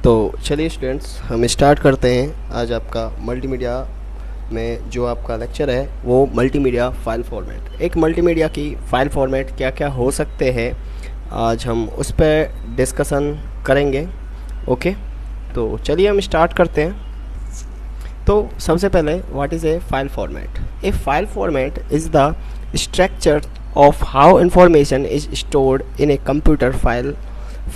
तो चलिए स्टूडेंट्स, हम स्टार्ट करते हैं। आज आपका मल्टीमीडिया में जो आपका लेक्चर है वो मल्टीमीडिया फ़ाइल फॉर्मेट। एक मल्टीमीडिया की फ़ाइल फॉर्मेट क्या क्या हो सकते हैं, आज हम उस पर डिस्कशन करेंगे। ओके, तो चलिए हम स्टार्ट करते हैं। तो सबसे पहले what is a file format? A file format is the structure of how information is stored in a computer file.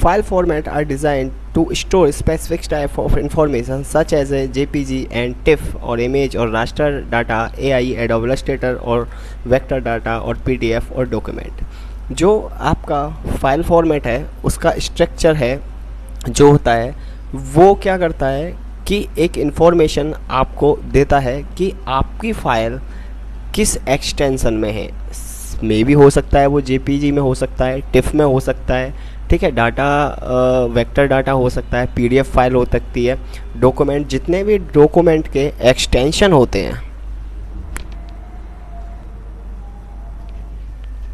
File formats are designed to store specific type of information such as a JPG and TIFF or image or raster data, AI, Adobe Illustrator और vector data और PDF और document। जो आपका file format है उसका structure है जो होता है वो क्या करता है कि एक इंफॉर्मेशन आपको देता है कि आपकी फ़ाइल किस एक्सटेंशन में है। मे भी हो सकता है वो जेपीजी में हो सकता है, टिफ में हो सकता है, ठीक है, डाटा वेक्टर डाटा हो सकता है, पीडीएफ फाइल हो सकती है, डॉक्यूमेंट, जितने भी डॉक्यूमेंट के एक्सटेंशन होते हैं।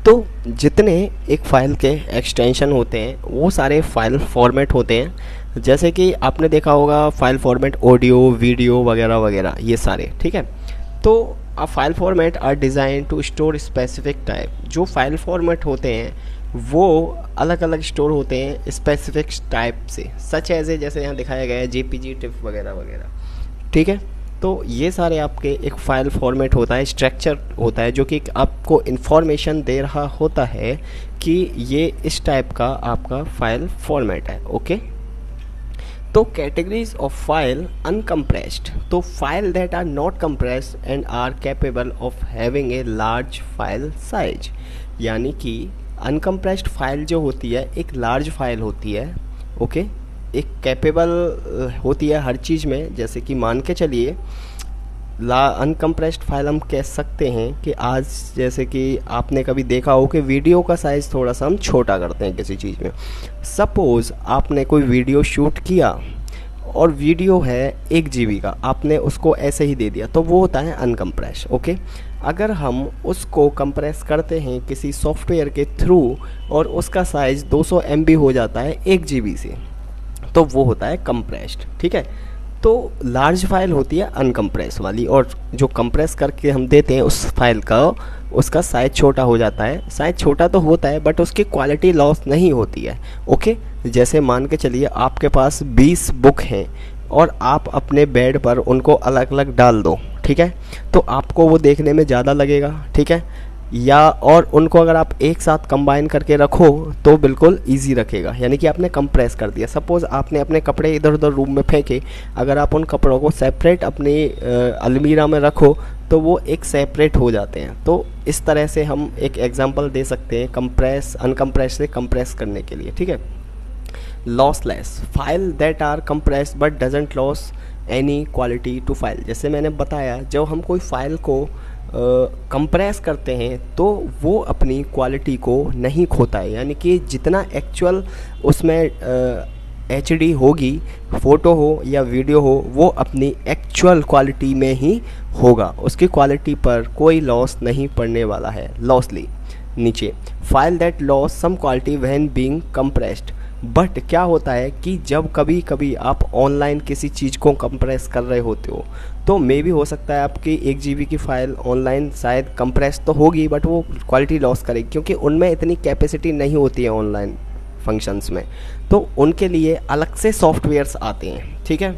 तो जितने एक फ़ाइल के एक्सटेंशन होते हैं वो सारे फाइल फॉर्मेट होते हैं। जैसे कि आपने देखा होगा फाइल फॉर्मेट ऑडियो, वीडियो वगैरह वगैरह, ये सारे, ठीक है। तो a file format are designed to store specific type. जो फाइल फॉर्मेट होते हैं वो अलग अलग स्टोर होते हैं स्पेसिफिक टाइप से, सच एज ए, जैसे यहाँ दिखाया गया है जेपीजी, टिफ वगैरह वगैरह, ठीक है। तो ये सारे आपके एक फ़ाइल फॉर्मेट होता है, स्ट्रक्चर होता है जो कि आपको इन्फॉर्मेशन दे रहा होता है कि ये इस टाइप का आपका फाइल फॉर्मेट है। ओके, तो कैटेगरीज ऑफ फाइल अनकम्प्रेस्ड, तो file that are not compressed and are capable of having a large file size. यानी कि अनकम्प्रेस्ड फाइल जो होती है एक लार्ज फाइल होती है। ओके, एक कैपेबल होती है हर चीज़ में। जैसे कि मान के चलिए अनकम्प्रेस्ड फाइल हम कह सकते हैं कि आज जैसे कि आपने कभी देखा हो कि वीडियो का साइज़ थोड़ा सा हम छोटा करते हैं किसी चीज़ में। सपोज़ आपने कोई वीडियो शूट किया और वीडियो है 1 GB का, आपने उसको ऐसे ही दे दिया, तो वो होता है अनकम्प्रेस। ओके, अगर हम उसको कंप्रेस करते हैं किसी सॉफ्टवेयर के थ्रू और उसका साइज़ 200 MB हो जाता है 1 GB से, तो वो होता है कंप्रेस्ड, ठीक है। तो लार्ज फाइल होती है अनकम्प्रेस वाली, और जो कंप्रेस करके हम देते हैं उस फाइल का, उसका साइज़ छोटा हो जाता है। साइज़ छोटा तो होता है बट उसकी क्वालिटी लॉस नहीं होती है। ओके, जैसे मान के चलिए आपके पास 20 बुक हैं और आप अपने बेड पर उनको अलग अलग डाल दो, ठीक है, तो आपको वो देखने में ज़्यादा लगेगा, ठीक है, या और उनको अगर आप एक साथ कंबाइन करके रखो तो बिल्कुल इजी रखेगा, यानी कि आपने कंप्रेस कर दिया। सपोज़ आपने अपने कपड़े इधर उधर रूम में फेंके, अगर आप उन कपड़ों को सेपरेट अपनी अलमीरा में रखो तो वो एक सेपरेट हो जाते हैं। तो इस तरह से हम एक एग्जांपल दे सकते हैं कंप्रेस अनकम्प्रेस से कंप्रेस करने के लिए, ठीक है। Lossless file that are compress but doesn't loss any quality to file. जैसे मैंने बताया, जब हम कोई फाइल को कंप्रेस करते हैं तो वो अपनी क्वालिटी को नहीं खोता है, यानी कि जितना एक्चुअल उसमें एचडी होगी, फ़ोटो हो या वीडियो हो, वो अपनी एक्चुअल क्वालिटी में ही होगा, उसकी क्वालिटी पर कोई लॉस नहीं पड़ने वाला है। लॉसली नीचे file that loss some quality when being compressed. But क्या होता है कि जब कभी कभी आप ऑनलाइन किसी चीज़ को कंप्रेस कर रहे होते हो तो मे भी हो सकता है आपकी 1 GB की फ़ाइल ऑनलाइन शायद कंप्रेस तो होगी बट वो क्वालिटी लॉस करेगी, क्योंकि उनमें इतनी कैपेसिटी नहीं होती है ऑनलाइन फंक्शंस में। तो उनके लिए अलग से सॉफ्टवेयर्स आते हैं, ठीक है।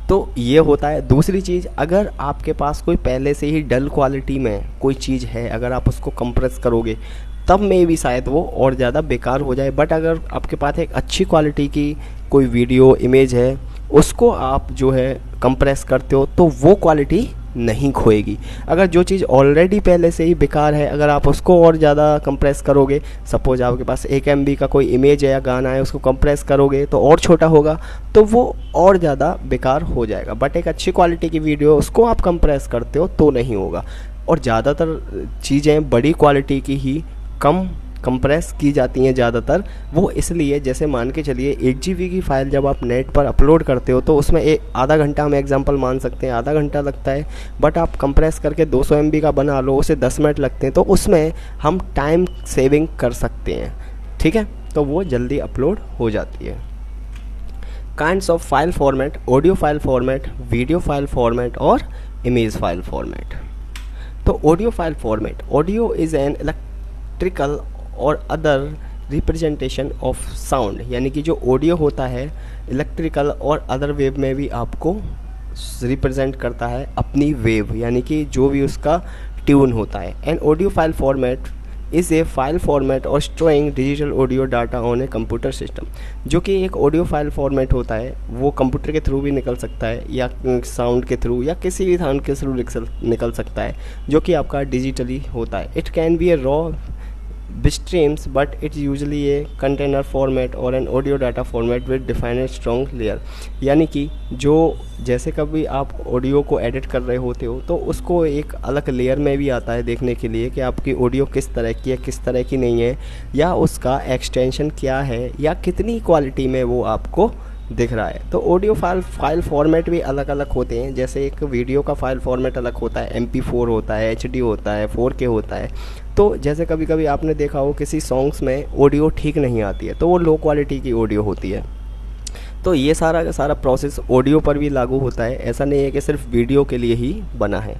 तो ये होता है। दूसरी चीज़, अगर आपके पास कोई पहले से ही डल क्वालिटी में कोई चीज़ है, अगर आप उसको कंप्रेस करोगे तब में भी शायद वो और ज़्यादा बेकार हो जाए। बट अगर आपके पास एक अच्छी क्वालिटी की कोई वीडियो इमेज है, उसको आप जो है कंप्रेस करते हो तो वो क्वालिटी नहीं खोएगी। अगर जो चीज़ ऑलरेडी पहले से ही बेकार है, अगर आप उसको और ज़्यादा कंप्रेस करोगे, सपोज आपके पास 1 MB का कोई इमेज है या गाना है, उसको कंप्रेस करोगे तो और छोटा होगा, तो वो और ज़्यादा बेकार हो जाएगा। बट एक अच्छी क्वालिटी की वीडियो उसको आप कंप्रेस करते हो तो नहीं होगा। और ज़्यादातर चीज़ें बड़ी क्वालिटी की ही कम कंप्रेस की जाती हैं ज़्यादातर। वो इसलिए, जैसे मान के चलिए 1 GB की फ़ाइल जब आप नेट पर अपलोड करते हो तो उसमें आधा घंटा हम एग्जांपल मान सकते हैं, आधा घंटा लगता है। बट आप कंप्रेस करके 200 MB का बना लो, उसे 10 मिनट लगते हैं, तो उसमें हम टाइम सेविंग कर सकते हैं, ठीक है। तो वो जल्दी अपलोड हो जाती है। Kinds of file format, audio file format, video file format और इमेज फाइल फॉर्मेट। तो audio file format, audio is an electrical और अदर रिप्रेजेंटेशन ऑफ साउंड, यानी कि जो ऑडियो होता है इलेक्ट्रिकल और अदर वेव में भी आपको रिप्रेजेंट करता है अपनी वेव, यानी कि जो भी उसका ट्यून होता है। An audio file format is a file format और storing digital audio data on a computer system. जो कि एक ऑडियो फाइल फॉर्मेट होता है वो कंप्यूटर के थ्रू भी निकल सकता है या साउंड के थ्रू या किसी भी साउंड के थ्रू निकल सकता है, जो कि आपका डिजिटली होता है। It can be A raw bitstreams, but it's usually a container format or an audio data format with defined strong layer। यानी कि जो जैसे कभी आप ऑडियो को एडिट कर रहे होते हो तो उसको एक अलग लेयर में भी आता है देखने के लिए कि आपकी ऑडियो किस तरह की है, किस तरह की नहीं है, या उसका एक्सटेंशन क्या है, या कितनी क्वालिटी में वो आपको दिख रहा है। तो ऑडियो फाइल फॉर्मेट भी अलग अलग होते हैं। जैसे एक वीडियो का फाइल फॉर्मेट अलग होता है, MP4 होता है, HD होता है, 4K होता है। तो जैसे कभी कभी आपने देखा हो किसी सॉन्ग्स में ऑडियो ठीक नहीं आती है तो वो लो क्वालिटी की ऑडियो होती है। तो ये सारा का सारा प्रोसेस ऑडियो पर भी लागू होता है, ऐसा नहीं है कि सिर्फ वीडियो के लिए ही बना है।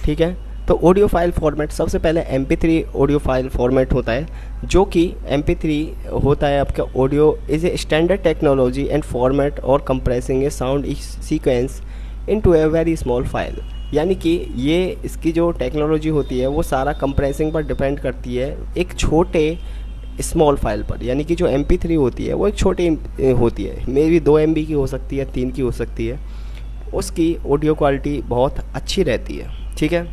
ठीक है, तो ऑडियो फाइल फॉर्मेट सबसे पहले MP3 ऑडियो फाइल फॉर्मेट होता है, जो कि MP3 होता है आपका audio is a standard technology and format और compressing a sound sequence into a very small file. यानी कि ये इसकी जो टेक्नोलॉजी होती है वो सारा कंप्रेसिंग पर डिपेंड करती है एक छोटे स्मॉल फाइल पर। यानी कि जो MP3 होती है वो एक छोटी होती है, मे बी 2 MB की हो सकती है, 3 की हो सकती है, उसकी ऑडियो क्वालिटी बहुत अच्छी रहती है। ठीक है,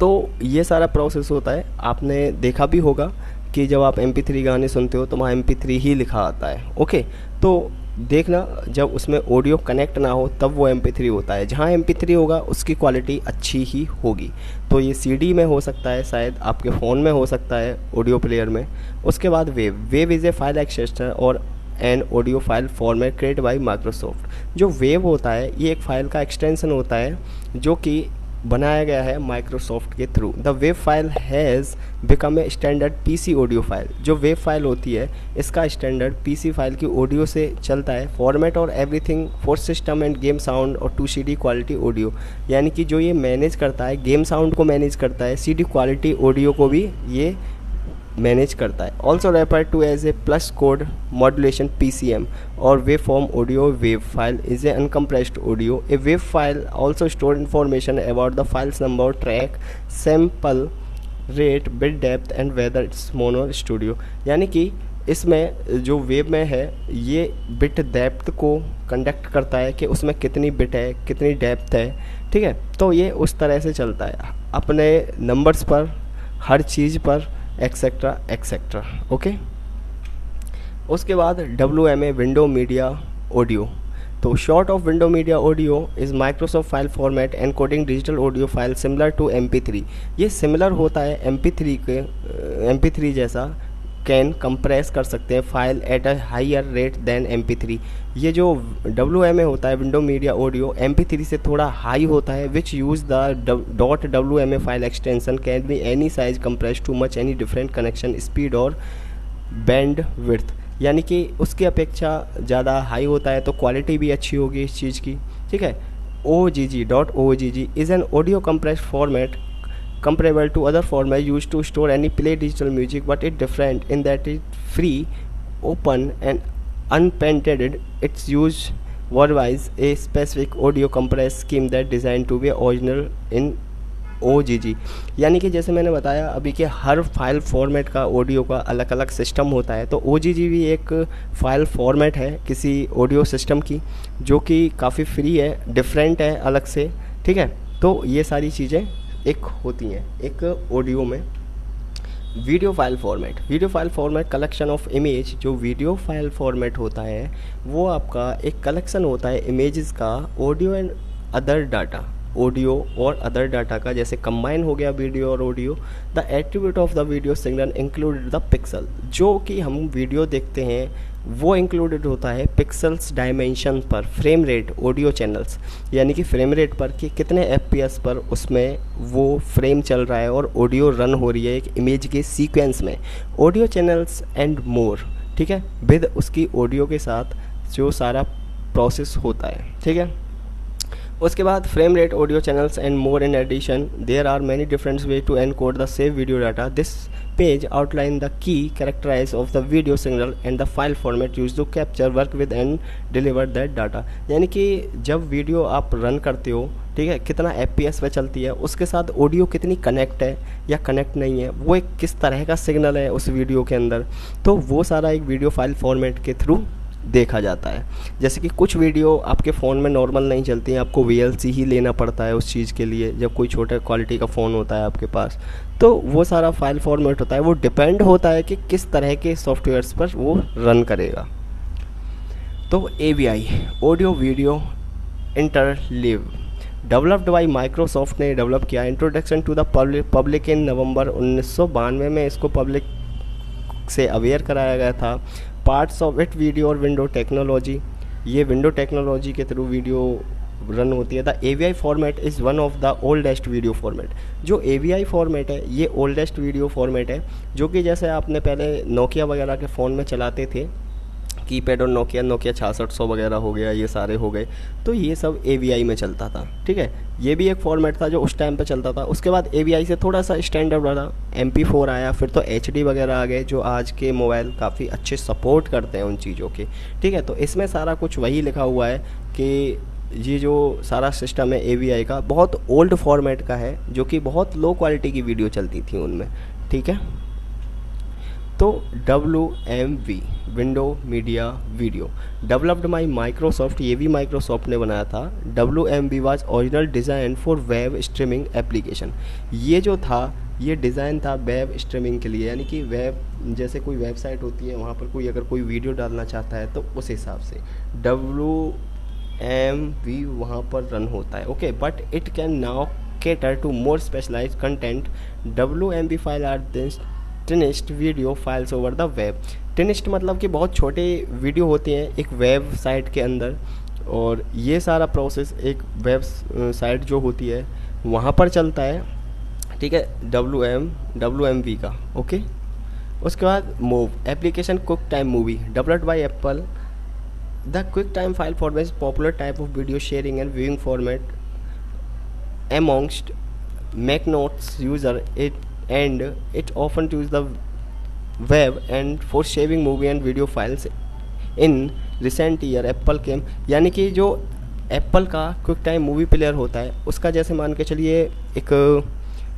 तो ये सारा प्रोसेस होता है। आपने देखा भी होगा कि जब आप MP3 गाने सुनते हो तो वहाँ MP3 ही लिखा आता है। ओके, तो देखना जब उसमें ऑडियो कनेक्ट ना हो तब वो MP3 होता है, जहाँ MP3 होगा उसकी क्वालिटी अच्छी ही होगी। तो ये CD में हो सकता है, शायद आपके फ़ोन में हो सकता है, ऑडियो प्लेयर में। उसके बाद wave is a file extension और an audio file format created by Microsoft. जो वेव होता है ये एक फ़ाइल का एक्सटेंशन होता है जो कि बनाया गया है माइक्रोसॉफ्ट के through. The wave file has become a standard PC audio file. जो वेव फाइल होती है इसका स्टैंडर्ड PC फाइल की ऑडियो से चलता है। फॉर्मेट और everything for system end game sound और 2 CD क्वालिटी ऑडियो, यानी कि जो ये मैनेज करता है, गेम साउंड को मैनेज करता है, CD क्वालिटी ऑडियो को भी ये मैनेज करता है। Also refer to as a pulse code modulation PCM और wave form audio. Wave file is a uncompressed audio. A wave file also store information about the files number, track, sample rate, bit depth and whether it's mono stereo. यानी कि इसमें जो wave में है ये bit depth को conduct करता है कि उसमें कितनी बिट है, कितनी डेप्थ है। ठीक है, तो ये उस तरह से चलता है अपने नंबर्स पर, हर चीज़ पर, एक्सेट्रा एक्सेट्रा। ओके, उसके बाद WMA विंडो मीडिया ऑडियो। तो short of window media audio is Microsoft file format encoding digital audio file similar to MP3। ये सिमिलर होता है MP3 जैसा, कैन कंप्रेस कर सकते हैं file at a higher rate than MP3। ये जो WMA होता है विंडो मीडिया ऑडियो MP3 से थोड़ा हाई होता है, विच use the .WMA file extension can be any size compress too much any different connection speed और बैंड विड्थ। यानी कि उसकी अपेक्षा ज़्यादा हाई होता है तो क्वालिटी भी अच्छी होगी इस चीज़ की। ठीक है, OGG is an audio compress format comparable to other formats used to store any play digital music, but it different in that it's free, open and unpatented. It's used worldwide a specific audio compress scheme that designed to be original in OGG। यानी कि जैसे मैंने बताया अभी कि हर file format का audio का अलग अलग सिस्टम होता है, तो OGG भी एक फ़ाइल फॉर्मेट है किसी ऑडियो सिस्टम की जो कि काफ़ी फ्री है, डिफरेंट है अलग से। ठीक है, तो ये सारी चीज़ें एक होती हैं एक ऑडियो में। Video file format collection of image. जो वीडियो फाइल फॉर्मेट होता है वो आपका एक कलेक्शन होता है इमेजेस का, audio and other data, audio और अदर डाटा का, जैसे कंबाइन हो गया वीडियो और audio. The attribute of the video signal included the pixel. जो कि हम वीडियो देखते हैं वो इंक्लूडेड होता है पिक्सल्स डायमेंशन पर, फ्रेम रेट, ऑडियो चैनल्स, यानी कि फ्रेम रेट पर कि कितने FPS पर उसमें वो फ्रेम चल रहा है और ऑडियो रन हो रही है एक इमेज के सीक्वेंस में, ऑडियो चैनल्स एंड मोर। ठीक है, विद उसकी ऑडियो के साथ जो सारा प्रोसेस होता है, ठीक है। उसके बाद frame rate, audio channels and more. In addition there are many different way to encode the save video data. This page outline the key characterize of the video signal and the file format use to capture, work with and deliver that data. यानी कि जब video आप run करते हो, ठीक है, कितना FPS पे चलती है, उसके साथ ऑडियो कितनी कनेक्ट है या कनेक्ट नहीं है, वो एक किस तरह का सिग्नल है उस वीडियो के अंदर, तो वो सारा एक वीडियो फाइल फॉर्मेट के थ्रू देखा जाता है। जैसे कि कुछ वीडियो आपके फ़ोन में नॉर्मल नहीं चलती हैं, आपको VLC ही लेना पड़ता है उस चीज़ के लिए, जब कोई छोटे क्वालिटी का फ़ोन होता है आपके पास, तो वो सारा फाइल फॉर्मेट होता है, वो डिपेंड होता है कि किस तरह के सॉफ्टवेयर्स पर वो रन करेगा। तो AVI, audio video interleave, developed by Microsoft ने डेवलप किया। Introduction to the public in November 1992 में इसको पब्लिक से अवेयर कराया गया था। पार्ट्स ऑफ इट वीडियो और विंडो टेक्नोलॉजी, ये विंडो टेक्नोलॉजी के थ्रू वीडियो रन होती है। The AVI format is one of the oldest video format. जो AVI फॉर्मेट है ये ओल्डेस्ट वीडियो फॉर्मेट है, जो कि जैसे आपने पहले नोकिया वगैरह के फ़ोन में चलाते थे, कीपैड और नोकिया 6600 वगैरह हो गया, ये सारे हो गए, तो ये सब AVI में चलता था, ठीक है। ये भी एक फॉर्मेट था जो उस टाइम पे चलता था। उसके बाद AVI से थोड़ा सा स्टैंडर्ड बढ़ा, MP4 आया, फिर तो HD वगैरह आ गए, जो आज के मोबाइल काफ़ी अच्छे सपोर्ट करते हैं उन चीज़ों के, ठीक है। तो इसमें सारा कुछ वही लिखा हुआ है कि ये जो सारा सिस्टम है AVI का बहुत ओल्ड फॉर्मेट का है, जो कि बहुत लो क्वालिटी की वीडियो चलती थी उनमें, ठीक है। तो WMV, window media video, developed by Microsoft, ये भी माइक्रोसॉफ्ट ने बनाया था। WMV was original design for web streaming application. ये जो था ये डिज़ाइन था वेब स्ट्रीमिंग के लिए, यानी कि वेब, जैसे कोई वेबसाइट होती है वहाँ पर कोई अगर कोई वीडियो डालना चाहता है तो उस हिसाब से WMV वहाँ पर रन होता है, okay. But it can now cater to more specialized content. WMV file are tiniest video files over the web. Tiniest मतलब कि बहुत छोटे वीडियो होते हैं एक वेब साइट के अंदर, और ये सारा प्रोसेस एक वेब साइट जो होती है वहाँ पर चलता है, ठीक है, WMV का, ओके। उसके बाद move application, quick time movie, developed by Apple. The quick time file format popular type of video sharing and viewing format amongst Mac notes user it, and it often use the web and for saving movie and video files. In recent year Apple came, यानी कि जो Apple का quick time movie player होता है उसका जैसे मान के चलिए एक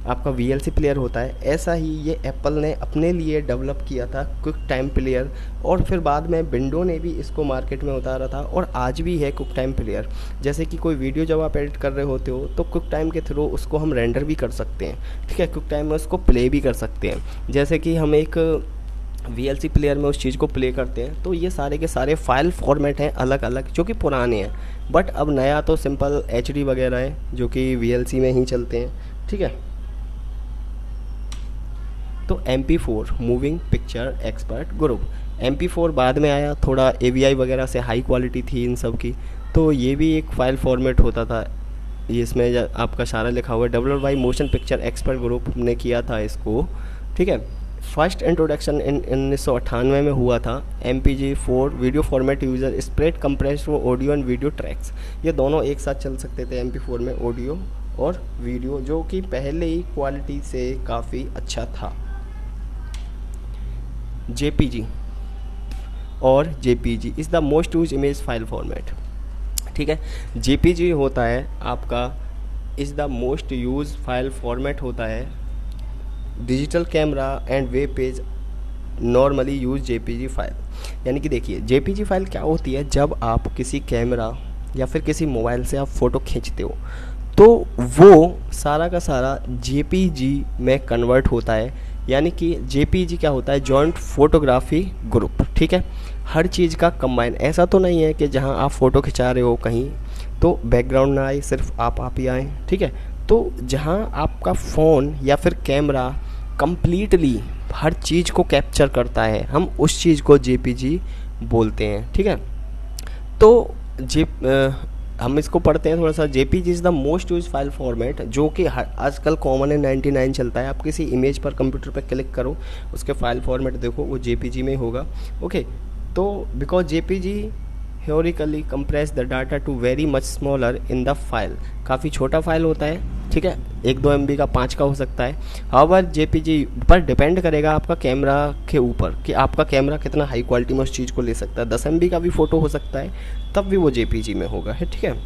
आपका VLC प्लेयर होता है, ऐसा ही ये एप्पल ने अपने लिए डेवलप किया था क्विक टाइम प्लेयर, और फिर बाद में विंडो ने भी इसको मार्केट में उतारा था, और आज भी है क्विक टाइम प्लेयर। जैसे कि कोई वीडियो जब आप एडिट कर रहे होते हो तो क्विक टाइम के थ्रू उसको हम रेंडर भी कर सकते हैं, ठीक है, क्विक टाइम में उसको प्ले भी कर सकते हैं। जैसे कि हम एक VLC प्लेयर में उस चीज़ को प्ले करते हैं, तो ये सारे के सारे फाइल फॉर्मेट हैं अलग अलग, जो कि पुराने हैं, बट अब नया तो सिंपल HD वगैरह है जो कि VLC में ही चलते हैं, ठीक है। तो MP4 moving picture expert group, MP4 बाद में आया, थोड़ा AVI वगैरह से हाई क्वालिटी थी इन सब की, तो ये भी एक फ़ाइल फॉर्मेट होता था। ये इसमें आपका सारा लिखा हुआ है, developed by motion picture expert group ने किया था इसको, ठीक है। फर्स्ट इंट्रोडक्शन 1998 में हुआ था। MPG4 video format user spread compressed audio and video tracks, ये दोनों एक साथ चल सकते थे MP4 में, ऑडियो और वीडियो, जो कि पहले ही क्वालिटी से काफ़ी अच्छा था। JPG और JPG is the most use image file format, ठीक है। JPG होता है आपका is the most use file format होता है। Digital camera and web page normally use JPG file, यानी कि देखिए JPG फाइल क्या होती है, जब आप किसी कैमरा या फिर किसी मोबाइल से आप फ़ोटो खींचते हो तो वो सारा का सारा JPG में कन्वर्ट होता है, यानी कि JPG क्या होता है, जॉइंट फोटोग्राफी ग्रुप, ठीक है। हर चीज़ का कंबाइन, ऐसा तो नहीं है कि जहां आप फ़ोटो खिंचा रहे हो कहीं तो बैकग्राउंड ना आए, सिर्फ आप ही आए, ठीक है। तो जहां आपका फ़ोन या फिर कैमरा कंप्लीटली हर चीज़ को कैप्चर करता है, हम उस चीज़ को JPG बोलते हैं, ठीक है। तो हम इसको पढ़ते हैं थोड़ा सा। JPG is the most use file format, जो कि आजकल कॉमन है, 99 चलता है। आप किसी इमेज पर कंप्यूटर पर क्लिक करो, उसके फाइल फॉर्मेट देखो, वो JPG में होगा, ओके। तो because JPG theoretically compress the data to very much smaller in the file। काफ़ी छोटा फाइल होता है, ठीक है, 1-2 MB का, 5 का हो सकता है। हाउएवर JPG पर डिपेंड करेगा आपका कैमरा के ऊपर कि आपका कैमरा कितना हाई क्वालिटी में उस चीज़ को ले सकता है। 10 MB का भी फ़ोटो हो सकता है, तब भी वो JPG में होगा, है, ठीक है।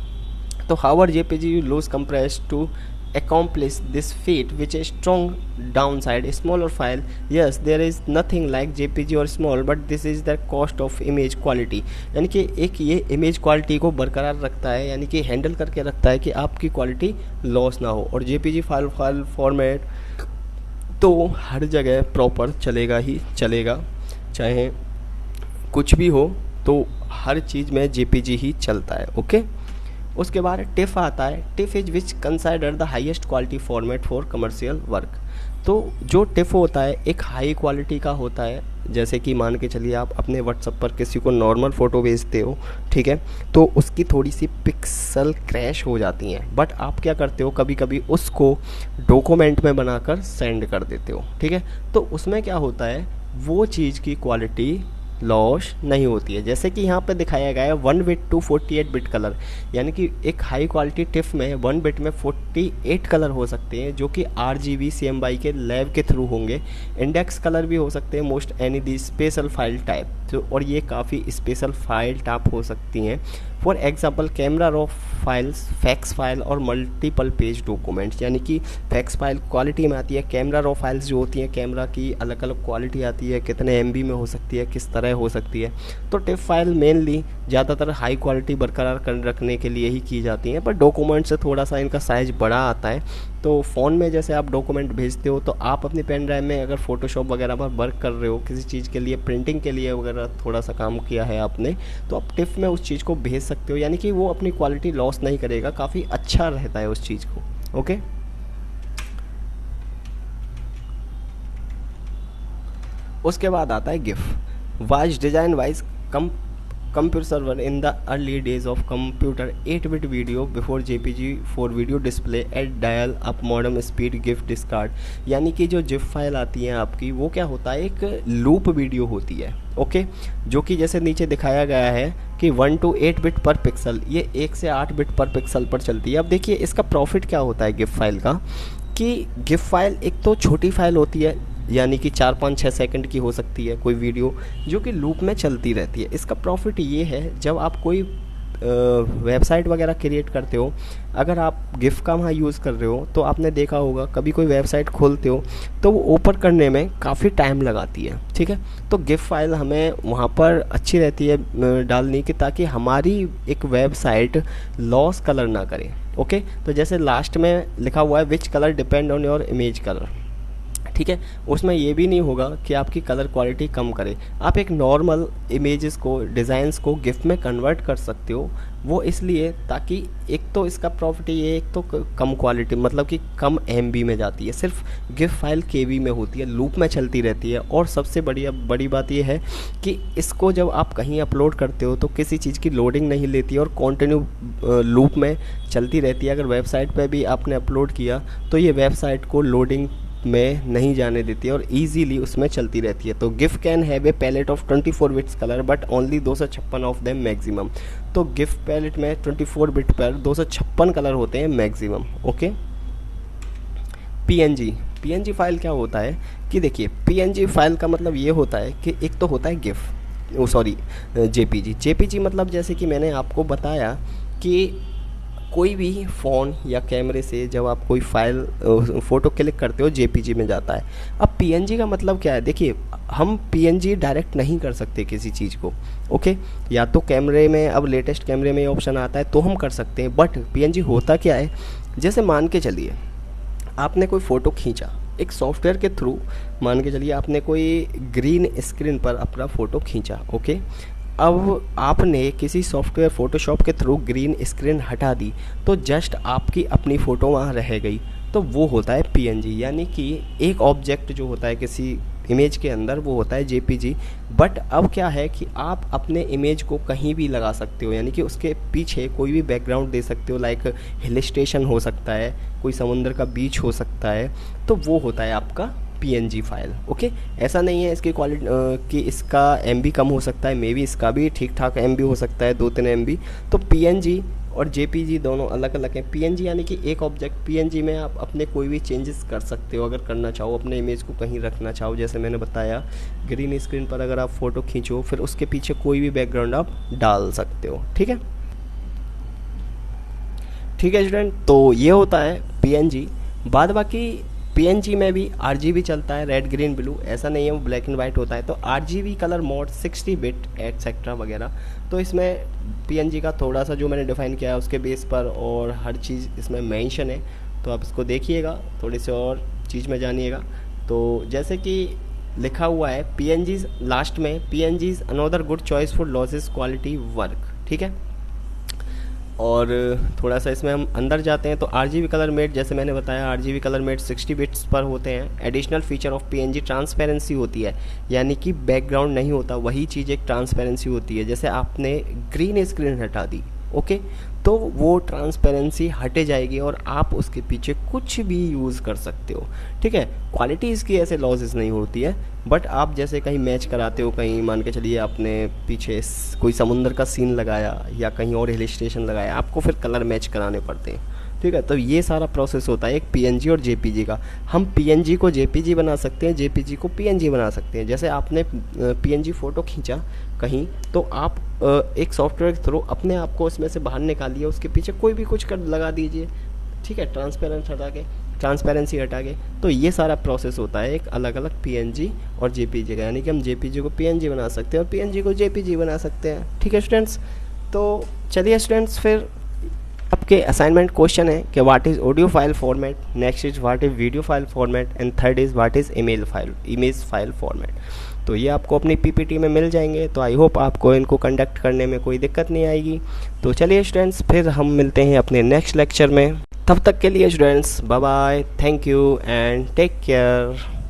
तो however JPG lose compress to accomplish this feat, which is strong downside smaller file। yes there is nothing like JPG or small, but this is the cost of image quality। यानी कि एक ये इमेज क्वालिटी को बरकरार रखता है, यानी कि हैंडल करके रखता है कि आपकी क्वालिटी लॉस ना हो। और JPG फाइल फॉर्मेट तो हर जगह प्रॉपर चलेगा ही चलेगा, चाहे कुछ भी हो, तो हर चीज़ में JPG ही चलता है, ओके। उसके बाद टिफ आता है। Tiff is which consider the highest quality format for commercial work. तो जो टिफ होता है एक हाई क्वालिटी का होता है, जैसे कि मान के चलिए आप अपने व्हाट्सएप पर किसी को नॉर्मल फ़ोटो भेजते हो, ठीक है, तो उसकी थोड़ी सी पिक्सल क्रैश हो जाती हैं, बट आप क्या करते हो, कभी कभी उसको डॉक्यूमेंट में बनाकर सेंड कर देते हो, ठीक है। तो उसमें क्या होता है, वो चीज़ की क्वालिटी लॉस नहीं होती है। जैसे कि यहाँ पे दिखाया गया है 1 बिट टू 48 बिट कलर, यानी कि एक हाई क्वालिटी टिफ में 1 बिट में 48 कलर हो सकते हैं, जो कि RGB CMY के लैब के थ्रू होंगे। इंडेक्स कलर भी हो सकते हैं, मोस्ट एनी दी स्पेशल फाइल टाइप, तो और ये काफ़ी स्पेशल फाइल टाइप हो सकती हैं। For example camera raw files, fax file और मल्टीपल पेज डॉक्यूमेंट्स, यानी कि फैक्स फाइल क्वालिटी में आती है। कैमरा रॉ फाइल्स जो होती हैं, कैमरा की अलग अलग क्वालिटी आती है, कितने MB में हो सकती है, किस तरह हो सकती है। तो टिफ फाइल मेनली ज़्यादातर हाई क्वालिटी बरकरार कर रखने के लिए ही की जाती हैं, पर डॉक्यूमेंट से थोड़ा सा इनका साइज़ बड़ा आता है। तो फ़ोन में जैसे आप डॉक्यूमेंट भेजते हो, तो आप अपनी पेन ड्राइव में अगर फ़ोटोशॉप वगैरह पर वर्क कर रहे हो, किसी चीज़ के लिए प्रिंटिंग के लिए वगैरह थोड़ा सा काम किया है आपने, तो आप टिफ में उस चीज़ को भेज सकते हो, यानी कि वो अपनी क्वालिटी लॉस नहीं करेगा, काफ़ी अच्छा रहता है उस चीज़ को, ओके। उसके बाद आता है GIF. Wise design wise computer server in the early days of computer 8-bit video before JPG for video display at dial up modem speed GIF discard। यानी कि जो GIF फाइल आती है आपकी, वो क्या होता है, एक लूप वीडियो होती है, ओके, जो कि जैसे नीचे दिखाया गया है कि 1 to 8 बिट पर पिक्सल, ये 1 से 8 बिट पर पिक्सल पर चलती है। अब देखिए इसका प्रॉफिट क्या होता है GIF फाइल का, कि GIF फाइल एक तो छोटी फाइल होती है, यानी कि 4-5-6 सेकंड की हो सकती है कोई वीडियो, जो कि लूप में चलती रहती है। इसका प्रॉफिट ये है, जब आप कोई वेबसाइट वगैरह क्रिएट करते हो, अगर आप गिफ का वहाँ यूज़ कर रहे हो, तो आपने देखा होगा कभी कोई वेबसाइट खोलते हो तो वो ओपन करने में काफ़ी टाइम लगाती है, ठीक है। तो गिफ फाइल हमें वहाँ पर अच्छी रहती है डालनी की, ताकि हमारी एक वेबसाइट लॉस कलर ना करे, ओके। तो जैसे लास्ट में लिखा हुआ है which colour depend on your image colour, ठीक है, उसमें ये भी नहीं होगा कि आपकी कलर क्वालिटी कम करे। आप एक नॉर्मल इमेजेस को, डिज़ाइंस को गिफ में कन्वर्ट कर सकते हो, वो इसलिए ताकि एक तो इसका प्रॉफिट ये, एक तो कम क्वालिटी, मतलब कि कम MB में जाती है, सिर्फ गिफ फाइल KB में होती है, लूप में चलती रहती है। और सबसे बड़ी बात ये है कि इसको जब आप कहीं अपलोड करते हो तो किसी चीज़ की लोडिंग नहीं लेती है और कंटिन्यू लूप में चलती रहती है। अगर वेबसाइट पर भी आपने अपलोड किया तो ये वेबसाइट को लोडिंग में नहीं जाने देती है और इजीली उसमें चलती रहती है। तो GIF can have a palette of 24 bits colour but only 256 of them maximum. तो गिफ पैलेट में 24 बिट पर 256 कलर होते हैं मैक्सिमम, ओके। PNG फाइल क्या होता है कि देखिए, PNG फाइल का मतलब ये होता है कि एक तो होता है गिफ, JPG मतलब जैसे कि मैंने आपको बताया कि कोई भी फ़ोन या कैमरे से जब आप कोई फाइल फ़ोटो क्लिक करते हो JPG में जाता है। अब PNG का मतलब क्या है, देखिए हम PNG डायरेक्ट नहीं कर सकते किसी चीज़ को, ओके। या तो कैमरे में, अब लेटेस्ट कैमरे में ये ऑप्शन आता है तो हम कर सकते हैं, बट PNG होता क्या है, जैसे मान के चलिए आपने कोई फ़ोटो खींचा एक सॉफ्टवेयर के थ्रू, मान के चलिए आपने कोई ग्रीन स्क्रीन पर अपना फ़ोटो खींचा, ओके। अब आपने किसी सॉफ्टवेयर फ़ोटोशॉप के थ्रू ग्रीन स्क्रीन हटा दी, तो जस्ट आपकी अपनी फ़ोटो वहाँ रह गई, तो वो होता है PNG। यानी कि एक ऑब्जेक्ट जो होता है किसी इमेज के अंदर, वो होता है JPG। बट अब क्या है कि आप अपने इमेज को कहीं भी लगा सकते हो, यानी कि उसके पीछे कोई भी बैकग्राउंड दे सकते हो, लाइक हिल स्टेशन हो सकता है, कोई समुंदर का बीच हो सकता है, तो वो होता है आपका पीएनजी फाइल। ओके, ऐसा नहीं है इसकी क्वालिटी कि इसका एमबी कम हो सकता है, मे बी इसका भी ठीक ठाक एमबी हो सकता है, 2-3 एमबी। तो पीएनजी और जेपीजी दोनों अलग अलग हैं। पीएनजी यानी कि एक ऑब्जेक्ट, पीएनजी में आप अपने कोई भी चेंजेस कर सकते हो अगर करना चाहो, अपने इमेज को कहीं रखना चाहो। जैसे मैंने बताया, ग्रीन स्क्रीन पर अगर आप फ़ोटो खींचो फिर उसके पीछे कोई भी बैकग्राउंड आप डाल सकते हो। ठीक है, ठीक है स्टूडेंट, तो ये होता है पीएनजी। बाद बाकी पीएनजी में भी आरजीबी चलता है, रेड ग्रीन ब्लू, ऐसा नहीं है वो ब्लैक एंड वाइट होता है। तो RGB colour mode 60 bit etcetera वगैरह। तो इसमें पीएनजी का थोड़ा सा जो मैंने डिफ़ाइन किया है उसके बेस पर और हर चीज़ इसमें मेंशन है, तो आप इसको देखिएगा, थोड़ी सी और चीज़ में जानिएगा। तो जैसे कि लिखा हुआ है पीएनजीज लास्ट में, PNGs another good choice for losses quality work. ठीक है, और थोड़ा सा इसमें हम अंदर जाते हैं तो आरजीबी कलर मेट, जैसे मैंने बताया आरजीबी कलर मेट 60 बिट्स पर होते हैं। Additional feature of PNG transparency होती है, यानी कि बैकग्राउंड नहीं होता, वही चीज़ एक ट्रांसपेरेंसी होती है। जैसे आपने ग्रीन स्क्रीन हटा दी, ओके, तो वो ट्रांसपेरेंसी हटे जाएगी और आप उसके पीछे कुछ भी यूज़ कर सकते हो। ठीक है, क्वालिटी इसकी ऐसे लॉसेस नहीं होती है, बट आप जैसे कहीं मैच कराते हो, कहीं मान के चलिए आपने पीछे कोई समुंदर का सीन लगाया या कहीं और हिल स्टेशन लगाया, आपको फिर कलर मैच कराने पड़ते हैं। ठीक है, तो ये सारा प्रोसेस होता है एक पीएनजी और जेपीजी का। हम पीएनजी को जेपीजी बना सकते हैं, जेपीजी को पीएनजी बना सकते हैं। जैसे आपने पीएनजी फ़ोटो खींचा कहीं, तो आप एक सॉफ्टवेयर के थ्रू अपने आप को उसमें से बाहर निकालिए, उसके पीछे कोई भी कुछ कर लगा दीजिए। ठीक है, ट्रांसपेरेंसी हटा के। तो ये सारा प्रोसेस होता है एक अलग अलग पीएनजी और जेपीजी का, यानी कि हम जेपीजी को पीएनजी बना सकते हैं और पीएनजी को जेपीजी बना सकते हैं। ठीक है स्टूडेंट्स, तो चलिए स्टूडेंट्स, फिर आपके असाइनमेंट क्वेश्चन है कि what is audio file format, next is what is video file format and third is what is image file format. तो ये आपको अपनी पीपीटी में मिल जाएंगे। तो आई होप आपको इनको कंडक्ट करने में कोई दिक्कत नहीं आएगी। तो चलिए स्टूडेंट्स, फिर हम मिलते हैं अपने नेक्स्ट लेक्चर में। तब तक के लिए students, bye bye, thank you and take care.